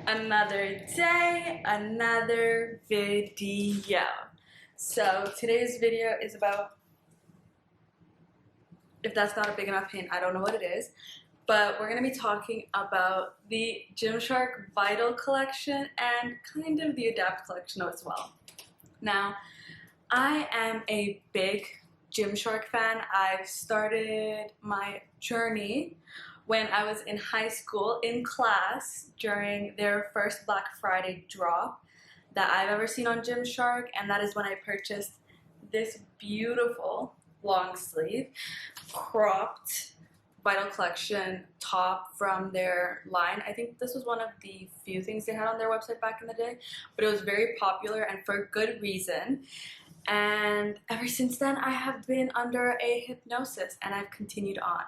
Another day, another video. So today's video is about, if that's not a big enough hint, I don't know what it is, but we're going to be talking about the GYMSHARK Vital collection and kind of the Adapt collection as well. Now, I am a big GYMSHARK fan. I've started my journey when I was in high school in class during their first Black Friday drop that I've ever seen on GYMSHARK, and that is when I purchased this beautiful long sleeve cropped Vital collection top from their line. I think this was one of the few things they had on their website back in the day, but it was very popular and for good reason. And ever since then, I have been under a hypnosis and I've continued on.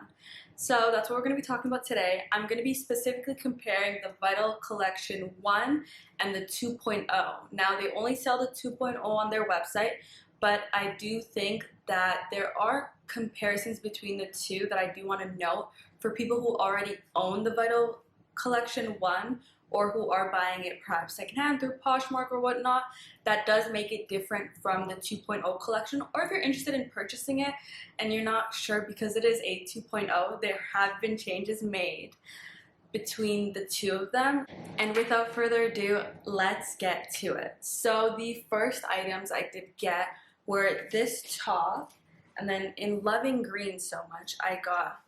So that's what we're going to be talking about today. I'm going to be specifically comparing the Vital Collection 1 and the 2.0. Now, they only sell the 2.0 on their website, but I do think that there are comparisons between the two that I do want to note for people who already own the Vital Collection 1 or who are buying it perhaps secondhand through Poshmark or whatnot. That does make it different from the 2.0 collection. Or if you're interested in purchasing it and you're not sure because it is a 2.0, there have been changes made between the two of them. And without further ado, let's get to it. So the first items I did get were this top, and then in loving green so much, I got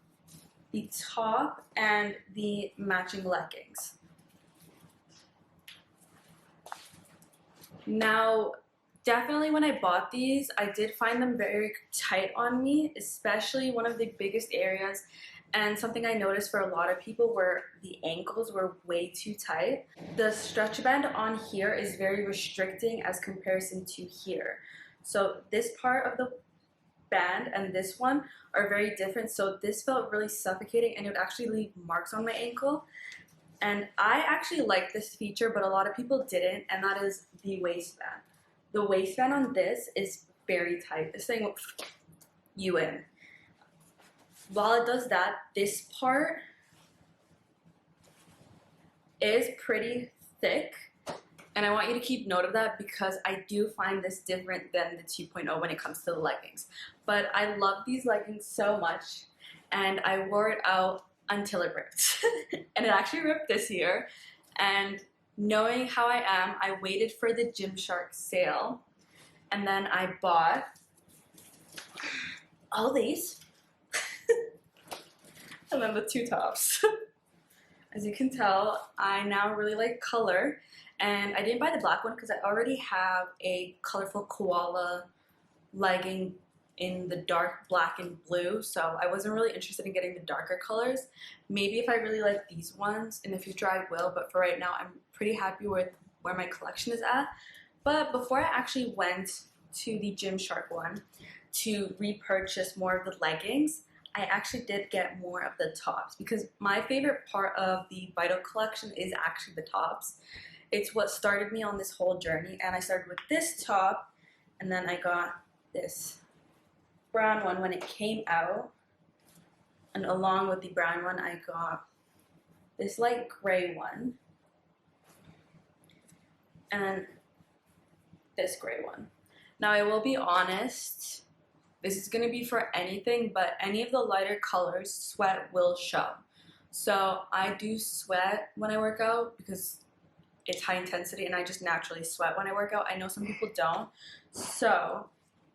the top and the matching leggings. Now, definitely when I bought these, I did find them very tight on me, especially one of the biggest areas, and something I noticed for a lot of people were the ankles were way too tight. The stretch band on here is very restricting as comparison to here. So this part of the band and this one are very different, so this felt really suffocating and it would actually leave marks on my ankle. And I actually like this feature, but a lot of people didn't, and that is the waistband. The waistband on this is very tight. This thing will you in. While it does that, this part is pretty thick, and I want you to keep note of that because I do find this different than the 2.0 when it comes to the leggings. But I love these leggings so much, and I wore it out until it ripped. And it actually ripped this year, and knowing how I am, I waited for the GYMSHARK sale, and then I bought all these and then the two tops. As you can tell, I now really like color, and I didn't buy the black one because I already have a colorful koala legging in the dark black and blue, so I wasn't really interested in getting the darker colors. Maybe if I really like these ones in the future I will, but for right now I'm pretty happy with where my collection is at. But before I actually went to the GYMSHARK one to repurchase more of the leggings, I actually did get more of the tops because my favorite part of the Vital collection is actually the tops. It's what started me on this whole journey, and I started with this top, and then I got this brown one when it came out, and along with the brown one I got this light gray one and this gray one. Now I will be honest, this is going to be for anything, but any of the lighter colors, sweat will show. So I do sweat when I work out because it's high intensity and I just naturally sweat when I work out. I know some people don't, so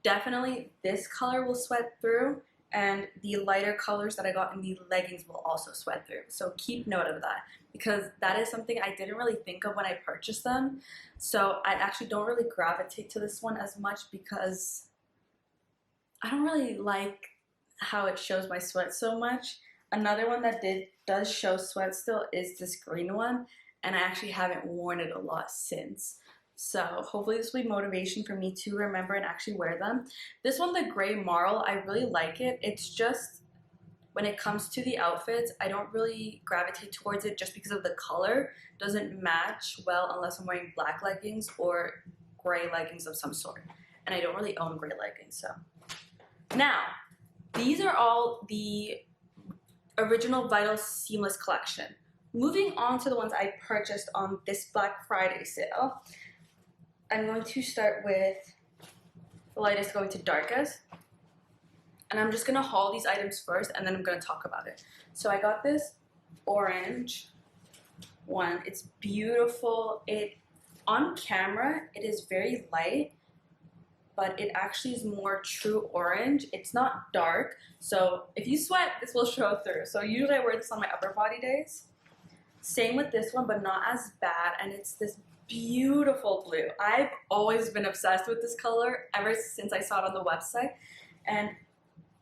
definitely this color will sweat through, and the lighter colors that I got in the leggings will also sweat through. So keep note of that because that is something I didn't really think of when I purchased them. So I actually don't really gravitate to this one as much because I don't really like how it shows my sweat so much. Another one that does show sweat still is this green one, and I actually haven't worn it a lot since. So hopefully this will be motivation for me to remember and actually wear them. This one, the gray marl, I really like it. It's just when it comes to the outfits, I don't really gravitate towards it just because of the color. It doesn't match well unless I'm wearing black leggings or gray leggings of some sort. And I don't really own gray leggings, so. Now, these are all the original Vital Seamless collection. moving on to the ones I purchased on this Black Friday sale, I'm going to start with the lightest going to darkest. And I'm just gonna haul these items first and then I'm gonna talk about it. So I got this orange one. It's beautiful. On camera, it is very light, but it actually is more true orange. It's not dark. So if you sweat, this will show through. So usually I wear this on my upper body days. Same with this one, but not as bad. And it's this beautiful blue. I've always been obsessed with this color ever since I saw it on the website. And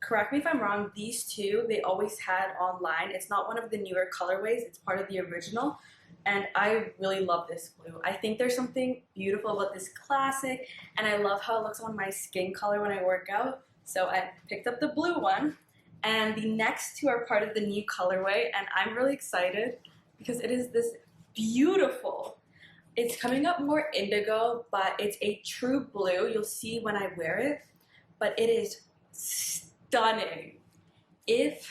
correct me if I'm wrong, these two, they always had online. It's not one of the newer colorways. It's part of the original. And I really love this blue. I think there's something beautiful about this classic. And I love how it looks on my skin color when I work out. So I picked up the blue one. And the next two are part of the new colorway. And I'm really excited because it is this beautiful. It's coming up more indigo, but it's a true blue. You'll see when I wear it. But it is stunning. If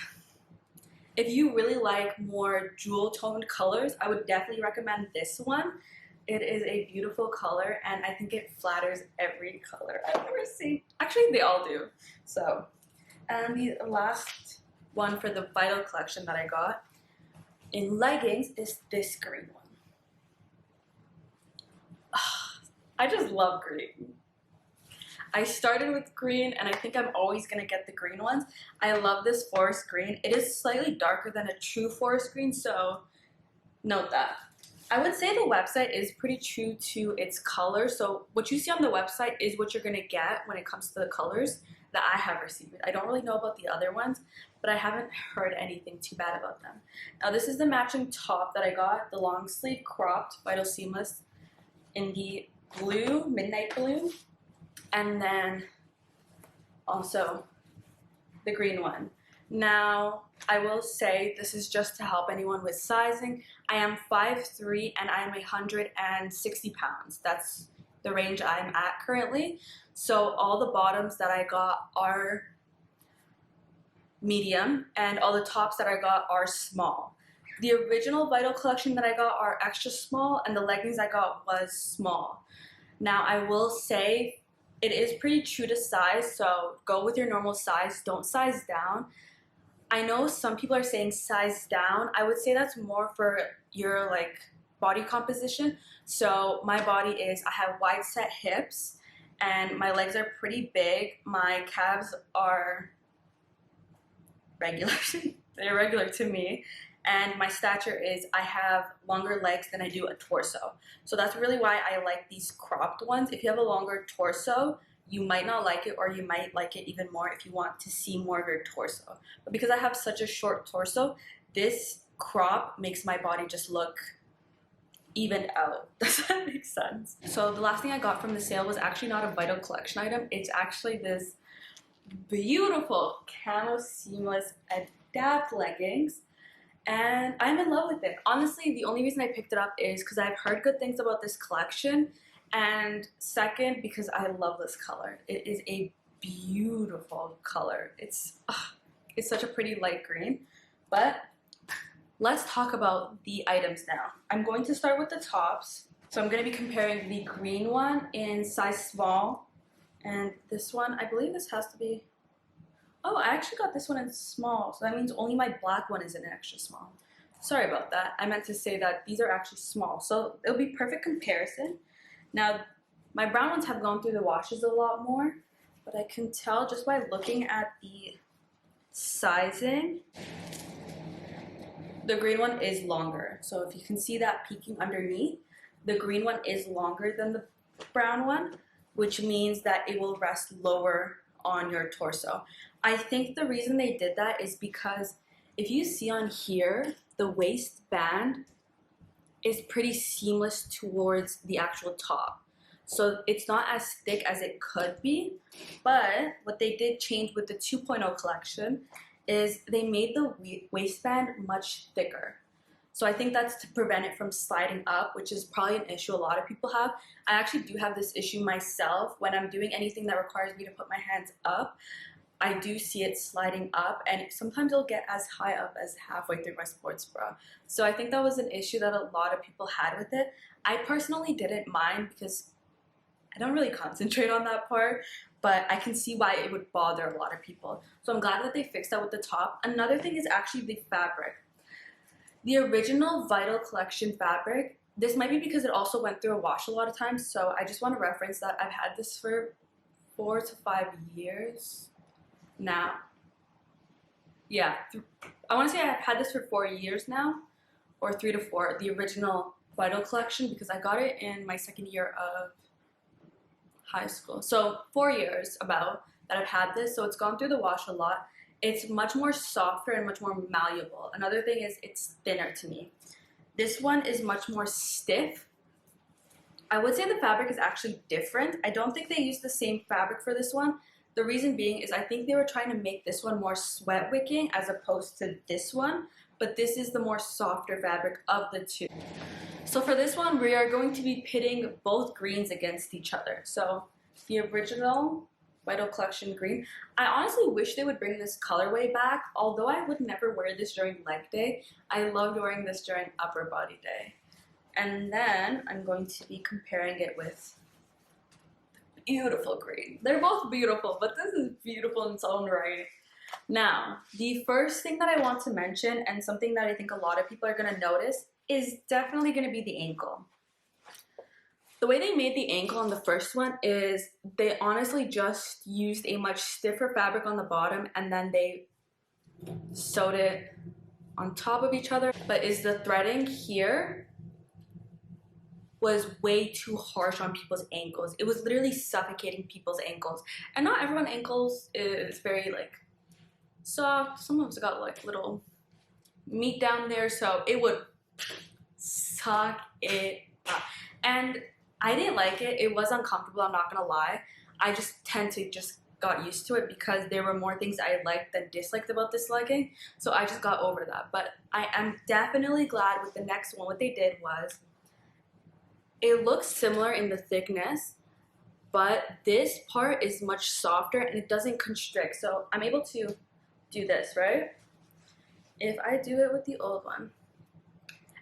you really like more jewel toned colors, I would definitely recommend this one. It is a beautiful color and I think it flatters every color I've ever seen. Actually, they all do. So, and the last one for the Vital collection that I got in leggings is this green one. I just love green. I started with green and I think I'm always gonna get the green ones. I love this forest green. It is slightly darker than a true forest green, so note that. I would say the website is pretty true to its color. So what you see on the website is what you're gonna get when it comes to the colors that I have received. I don't really know about the other ones, but I haven't heard anything too bad about them. Now this is the matching top that I got, the long sleeve cropped Vital Seamless in the blue, midnight blue. And then also the green one. Now, I will say this is just to help anyone with sizing. I am 5'3" and I am 160 pounds. That's the range I'm at currently. So all the bottoms that I got are medium and all the tops that I got are small. The original Vital collection that I got are extra small and the leggings I got was small. Now, I will say it is pretty true to size, so go with your normal size, don't size down. I know some people are saying size down. I would say that's more for your like body composition. So my body is, I have wide set hips and my legs are pretty big. My calves are regular. They're regular to me. And my stature is, I have longer legs than I do a torso. So that's really why I like these cropped ones. If you have a longer torso, you might not like it, or you might like it even more if you want to see more of your torso. But because I have such a short torso, this crop makes my body just look evened out. Does that make sense? So the last thing I got from the sale was actually not a Vital collection item. It's actually this beautiful camo seamless adapt leggings. And I'm in love with it. Honestly, the only reason I picked it up is because I've heard good things about this collection. And second, because I love this color. It is a beautiful color. It's such a pretty light green. But let's talk about the items now. I'm going to start with the tops. So I'm going to be comparing the green one in size small. And this one, I believe this has to be... Oh, I actually got this one in small, so that means only my black one is in extra small. Sorry about that. I meant to say that these are actually small, so it'll be perfect comparison. Now, my brown ones have gone through the washes a lot more, but I can tell just by looking at the sizing, the green one is longer. So if you can see that peeking underneath, the green one is longer than the brown one, which means that it will rest lower on your torso. I think the reason they did that is because if you see on here, the waistband is pretty seamless towards the actual top. So it's not as thick as it could be, but what they did change with the 2.0 collection is they made the waistband much thicker. So I think that's to prevent it from sliding up, which is probably an issue a lot of people have. I actually do have this issue myself when I'm doing anything that requires me to put my hands up. I do see it sliding up, and sometimes it'll get as high up as halfway through my sports bra. So I think that was an issue that a lot of people had with it. I personally didn't mind because I don't really concentrate on that part, but I can see why it would bother a lot of people. So I'm glad that they fixed that with the top. Another thing is actually the fabric. The original Vital Collection fabric, this might be because it also went through a wash a lot of times, so I just want to reference that I've had this for 4 to 5 years now. Yeah, I want to say I've had this for 4 years now, or 3 to 4, the original Vital Collection, because I got it in my second year of high school. So 4 years about that I've had this, so it's gone through the wash a lot. It's much more softer and much more malleable. Another thing is it's thinner to me. This one is much more stiff. I would say the fabric is actually different. I don't think they used the same fabric for this one. The reason being is I think they were trying to make this one more sweat wicking as opposed to this one, but this is the more softer fabric of the two. So for this one, we are going to be pitting both greens against each other. So the original Vital Collection green. I honestly wish they would bring this colorway back, although I would never wear this during leg day. I loved wearing this during upper body day. And then I'm going to be comparing it with beautiful green. They're both beautiful, but this is beautiful in its own right. Now, the first thing that I want to mention, and something that I think a lot of people are going to notice, is definitely going to be the ankle. The way they made the ankle on the first one is they honestly just used a much stiffer fabric on the bottom and then they sewed it on top of each other. But is the threading here was way too harsh on people's ankles. It was literally suffocating people's ankles. And not everyone's ankles is very like soft. Some of us got like little meat down there, so it would suck it up. And I didn't like it. It was uncomfortable, I'm not gonna lie. I just tend to just got used to it because there were more things I liked than disliked about this legging. So I just got over that. But I am definitely glad with the next one. What they did was, it looks similar in the thickness, but this part is much softer and it doesn't constrict. So I'm able to do this, right? If I do it with the old one,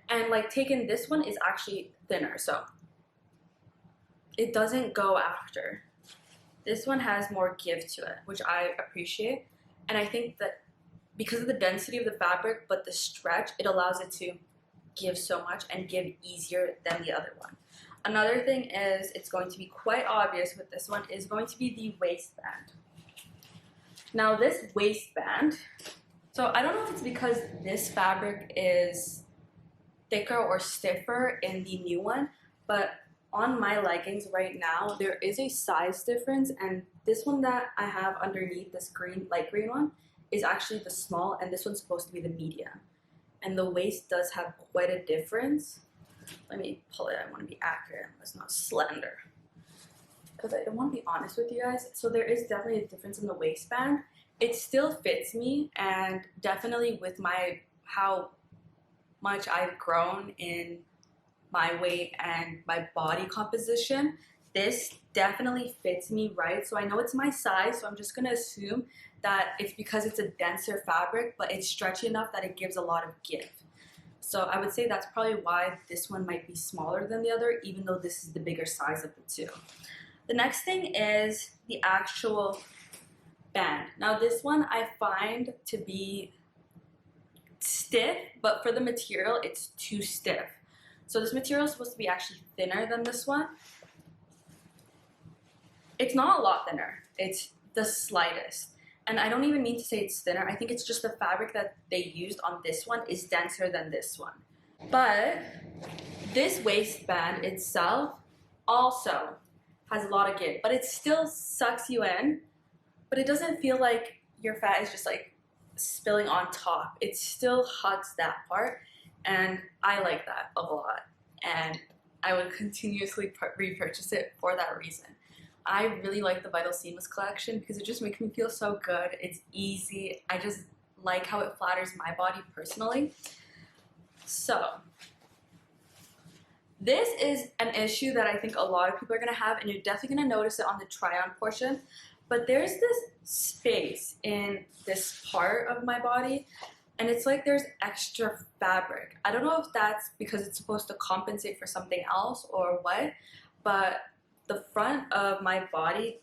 and like taking this one is actually thinner, so it doesn't go after. This one has more give to it, which I appreciate. And I think that because of the density of the fabric, but the stretch, it allows it to give so much and give easier than the other one. Another thing is, it's going to be quite obvious with this one, is going to be the waistband. Now this waistband, so I don't know if it's because this fabric is thicker or stiffer in the new one, but on my leggings right now, there is a size difference, and this one that I have underneath, this green, light green one, is actually the small, and this one's supposed to be the medium. And the waist does have quite a difference. Let me pull it, I want to be accurate, it's not slender. Because I want to be honest with you guys, so there is definitely a difference in the waistband. It still fits me, and definitely with how much I've grown in my weight and my body composition, this definitely fits me right. So I know it's my size, so I'm just gonna assume that it's because it's a denser fabric, but it's stretchy enough that it gives a lot of give. So I would say that's probably why this one might be smaller than the other, even though this is the bigger size of the two. The next thing is the actual band. Now this one I find to be stiff, but for the material, it's too stiff. So this material is supposed to be actually thinner than this one. It's not a lot thinner. It's the slightest. And I don't even mean to say it's thinner. I think it's just the fabric that they used on this one is denser than this one. But this waistband itself also has a lot of give, but it still sucks you in, but it doesn't feel like your fat is just like spilling on top. It still hugs that part, and I like that a lot, and I would continuously repurchase it for that reason. I really like the Vital Seamless collection because it just makes me feel so good. It's easy. I just like how it flatters my body personally. So this is an issue that I think a lot of people are going to have, and you're definitely going to notice it on the try-on portion. but there's this space in this part of my body, and it's like there's extra fabric. I don't know if that's because it's supposed to compensate for something else or what, but the front of my body,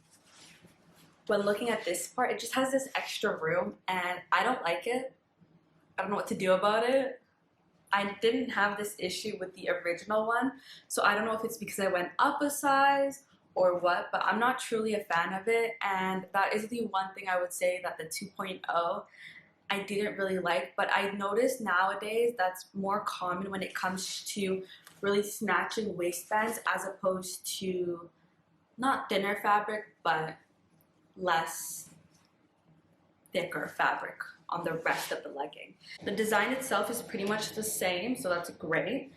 when looking at this part, it just has this extra room, and I don't like it. I don't know what to do about it. I didn't have this issue with the original one, so I don't know if it's because I went up a size or what, but I'm not truly a fan of it, and that is the one thing I would say that the 2.0 I didn't really like. But I noticed nowadays that's more common when it comes to really snatching waistbands as opposed to not thinner fabric, but less thicker fabric on the rest of the legging. The design itself is pretty much the same, so that's great.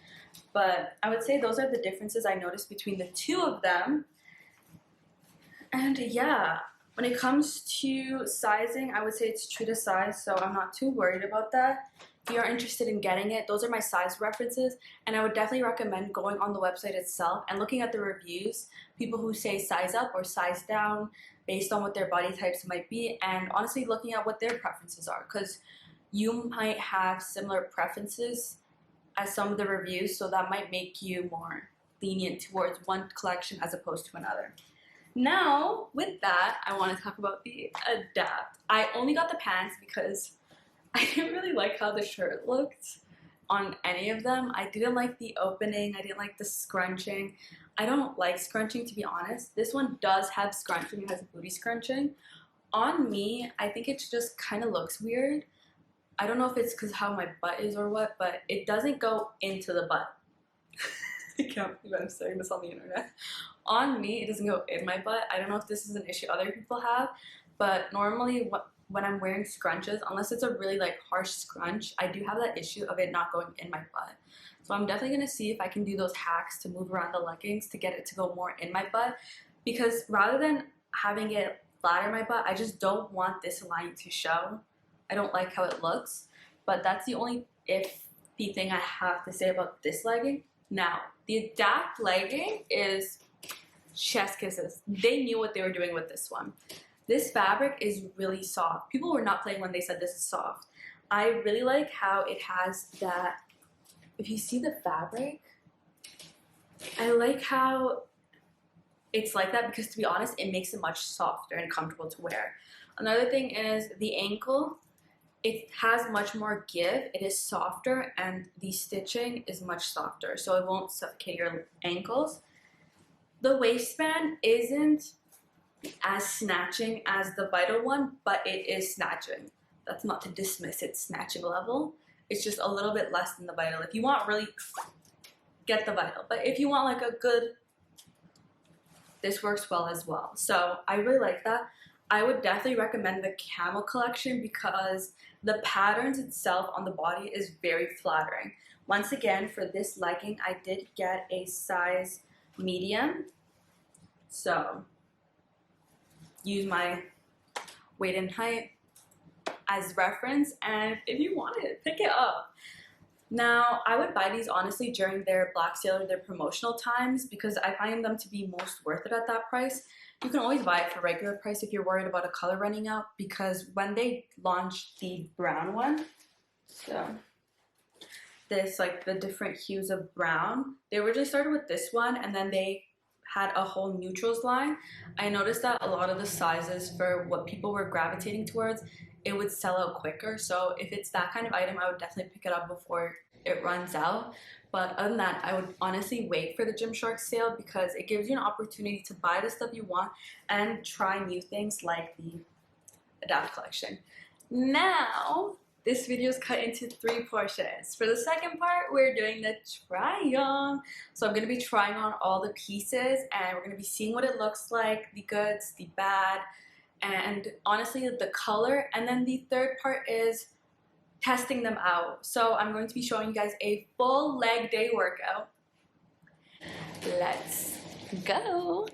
But I would say those are the differences I noticed between the two of them. And yeah, when it comes to sizing, I would say it's true to size, so I'm not too worried about that. If you're interested in getting it, those are my size references, and I would definitely recommend going on the website itself and looking at the reviews, people who say size up or size down based on what their body types might be, and honestly looking at what their preferences are, because you might have similar preferences as some of the reviews, so that might make you more lenient towards one collection as opposed to another. Now, with that, I want to talk about the Adapt. I only got the pants because I didn't really like how the shirt looked on any of them. I didn't like the opening. I didn't like the scrunching. I don't like scrunching, to be honest. This one does have scrunching. It has booty scrunching. On me, I think it just kind of looks weird. I don't know if it's because how my butt is or what, but it doesn't go into the butt. I can't believe I'm saying this on the internet. On me, it doesn't go in my butt. I don't know if this is an issue other people have, but normally when I'm wearing scrunches, unless it's a really like harsh scrunch, I do have that issue of it not going in my butt. So I'm definitely going to see if I can do those hacks to move around the leggings to get it to go more in my butt, because rather than having it flatter my butt, I just don't want this line to show. I don't like how it looks, but that's the only iffy thing I have to say about this legging. Now, the Adapt legging is chef's kisses. They knew what they were doing with this one. This fabric is really soft. People were not playing when they said this is soft. I really like how it has that, if you see the fabric, I like how it's like that because, to be honest, it makes it much softer and comfortable to wear. Another thing is the ankle. It has much more give. It is softer, and the stitching is much softer, so it won't suffocate your ankles. The waistband isn't as snatching as the Vital one, but it is snatching. That's not to dismiss its snatching level. It's just a little bit less than the Vital. If you want really, get the Vital. But if you want like a good, this works well as well. So I really like that. I would definitely recommend the Camel collection because the patterns itself on the body is very flattering. Once again, for this legging, I did get a size medium. So use my weight and height as reference, and if you want it, pick it up. Now, I would buy these honestly during their Black Sale or their promotional times because I find them to be most worth it at that price. You can always buy it for regular price if you're worried about a color running out, because when they launched the brown one, so this, like the different hues of brown, they originally started with this one and then they had a whole neutrals line. I noticed that a lot of the sizes for what people were gravitating towards, it would sell out quicker. So if it's that kind of item, I would definitely pick it up before it runs out. But other than that, I would honestly wait for the GYMSHARK sale because it gives you an opportunity to buy the stuff you want and try new things like the Adapt collection. Now, this video is cut into 3 portions. For the second part, we're doing the try on. So I'm going to be trying on all the pieces and we're going to be seeing what it looks like, the goods, the bad, and honestly the color. And then the third part is testing them out. So I'm going to be showing you guys a full leg day workout. Let's go.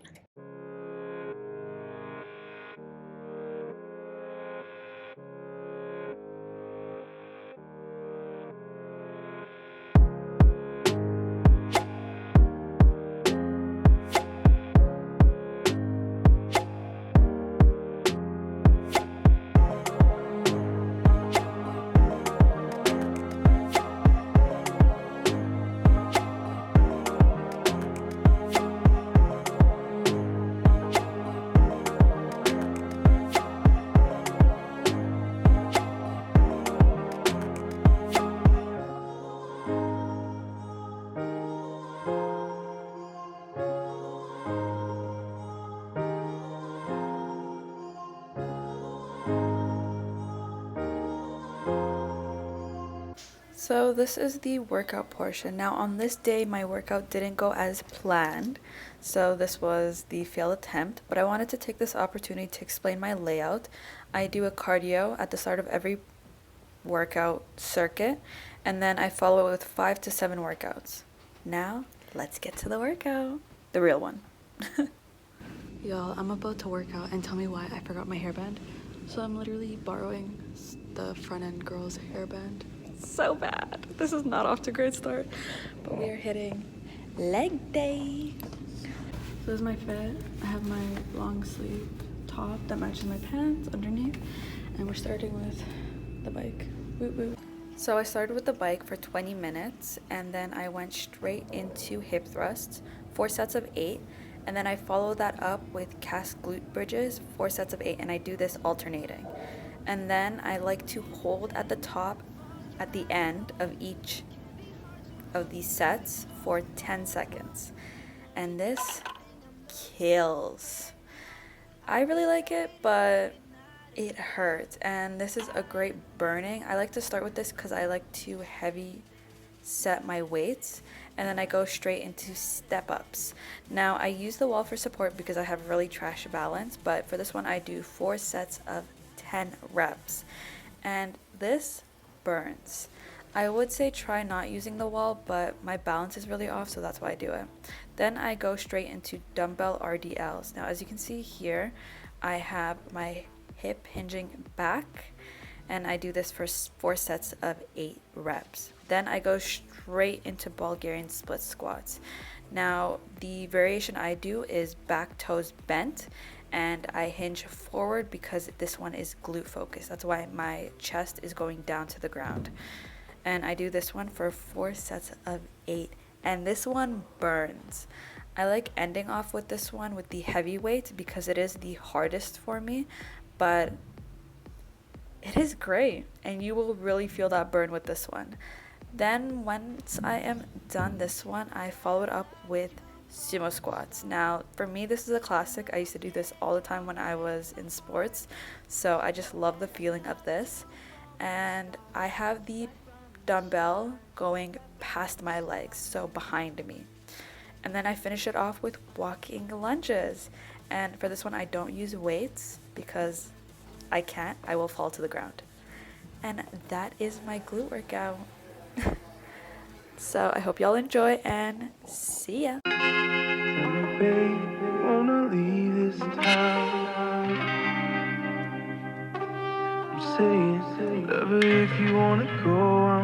So this is the workout portion. Now on this day, my workout didn't go as planned, so this was the failed attempt, but I wanted to take this opportunity to explain my layout. I do a cardio at the start of every workout circuit, and then I follow it with 5 to 7 workouts. Now, let's get to the workout. The real one. Y'all, I'm about to work out and tell me why I forgot my hairband. So I'm literally borrowing the front end girl's hairband. So bad. This is not off to a great start, but we are hitting leg day. So this is my fit. I have my long sleeve top that matches my pants underneath, and we're starting with the bike. Woot woot. So I started with the bike for 20 minutes, and then I went straight into hip thrusts, 4 sets of 8, and then I follow that up with cast glute bridges, 4 sets of 8, and I do this alternating. And then I like to hold at the top at the end of each of these sets for 10 seconds. And this kills. I really like it, but it hurts, and this is a great burning. I like to start with this because I like to heavy set my weights, and then I go straight into step ups. Now I use the wall for support because I have really trash balance, but for this one I do 4 sets of 10 reps, and this burns. I would say try not using the wall, but my balance is really off, so that's why I do it. Then I go straight into dumbbell RDLs. Now as you can see here, I have my hip hinging back, and I do this for 4 sets of 8 reps. Then I go straight into Bulgarian split squats. Now the variation I do is back toes bent, and I hinge forward because this one is glute focused. That's why my chest is going down to the ground. And I do this one for 4 sets of 8, and this one burns. I like ending off with this one with the heavy weight because it is the hardest for me, but it is great, and you will really feel that burn with this one. Then once I am done this one, I follow it up with sumo squats. Now for me, this is a classic. I used to do this all the time when I was in sports, so I just love the feeling of this. And I have the dumbbell going past my legs, so behind me. And then I finish it off with walking lunges. And for this one, I don't use weights because I can't. I will fall to the ground. And that is my glute workout. So I hope y'all enjoy, and see ya. Tell me, babe, wanna leave this town. I'm saying, whatever, if you wanna go, I'm